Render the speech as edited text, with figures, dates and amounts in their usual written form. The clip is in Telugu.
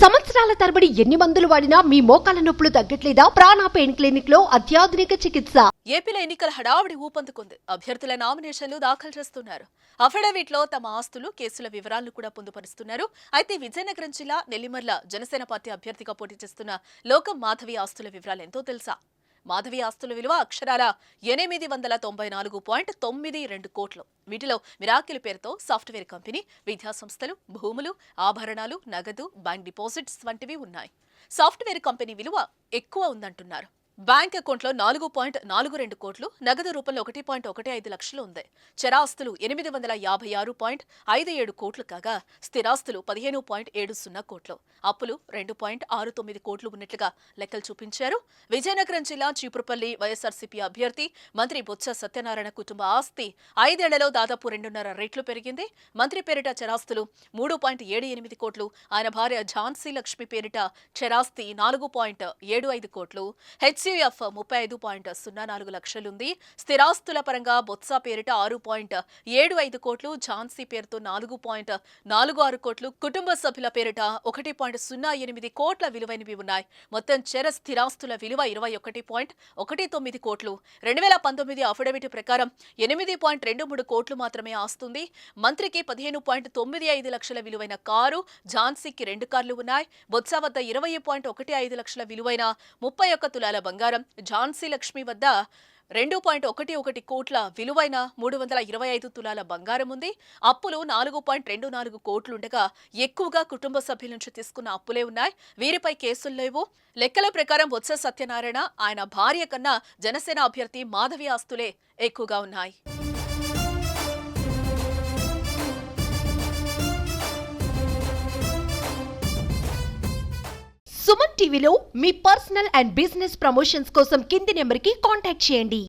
సంవత్సరాల తరబడి ఎన్ని మందులు వాడినా మీ మోకాల నొప్పులు తగ్గట్లేదా? ప్రాణ పెయిన్ క్లినిక్ లో అత్యాధునిక చికిత్స. ఏపీలో ఎన్నికల హడావుడి ఊపందుకుంది. అభ్యర్థుల నామినేషన్లు దాఖలు చేస్తున్నారు. అఫిడవిట్లో తమ ఆస్తులు, కేసుల వివరాలను కూడా పొందుపరుస్తున్నారు. అయితే విజయనగరం జిల్లా నెల్లిమర్ల జనసేన పార్టీ అభ్యర్థిగా పోటీ చేస్తున్న లోకం మాధవి ఆస్తుల వివరాలు ఎంతో తెలుసా? మాధవి ఆస్తుల విలువ అక్షరాల 894.92 కోట్లు. వీటిలో మిరాకిల్ పేరుతో సాఫ్ట్వేర్ కంపెనీ, విద్యా సంస్థలు, భూములు, ఆభరణాలు, నగదు, బ్యాంక్ డిపాజిట్స్ వంటివి ఉన్నాయి. సాఫ్ట్వేర్ కంపెనీ విలువ ఎక్కువ ఉందంటున్నారు. బ్యాంక్ అకౌంట్లో 4.42 కోట్లు, నగదు రూపంలో 1.15 లక్షలు ఉంది. చరాస్తులు 856.57 కోట్లు కాగా స్థిరాస్తులు 15.70 కోట్లు, అప్పులు 2.69 కోట్లు ఉన్నట్లుగా లెక్కలు చూపించారు. విజయనగరం జిల్లా చీపురుపల్లి వైఎస్ఆర్సీపీ అభ్యర్థి మంత్రి బొత్స సత్యనారాయణ కుటుంబ ఆస్తి 5 ఏళ్లలో దాదాపు 2.5 రెట్లు పెరిగింది. మంత్రి పేరిట చరాస్తులు 3.78 కోట్లు, ఆయన భార్య ఝాన్సీ లక్ష్మి పేరిట చరాస్తి 4.75 కోట్లు, హెచ్సిఎఫ్ 35.04 లక్షలుంది. స్థిరాస్తుల పరంగా బొత్స పేరిట 6.75 కోట్లు, ఝాన్సీ పేరుతో 4.46 కోట్లు, కుటుంబ సభ్యుల పేరిట 1.08 కోట్ల విలువైనవి ఉన్నాయి. మొత్తం చర స్థిరాస్తుల విలువ 21.19 కోట్లు. 2019 అఫిడవిట్ ప్రకారం 8.23 కోట్లు మాత్రమే ఆస్తుంది. మంత్రికి 15.95 లక్షల విలువైన కారు, ఝాన్సీకి 2 కార్లు ఉన్నాయి. బొత్స వద్ద 20.15 లక్షల విలువైన 31 తులాల బంగారం, ఝాన్సీ లక్ష్మి వద్ద 2.11 కోట్ల విలువైన 325 తులాల బంగారం ఉంది. అప్పులు 4.24 కోట్లుండగా ఎక్కువగా కుటుంబ సభ్యుల నుంచి తీసుకున్న అప్పులే ఉన్నాయి. వీరిపై కేసులు లేవు. లెక్కల ప్రకారం బొత్స సత్యనారాయణ, ఆయన భార్య కన్నా జనసేన అభ్యర్థి మాధవి ఆస్తులే ఎక్కువగా ఉన్నాయి. సుమన్ టీవీలో మీ పర్సనల్ అండ్ బిజినెస్ ప్రమోషన్స్ కోసం కింది నెంబర్కి కాంటాక్ట్ చేయండి.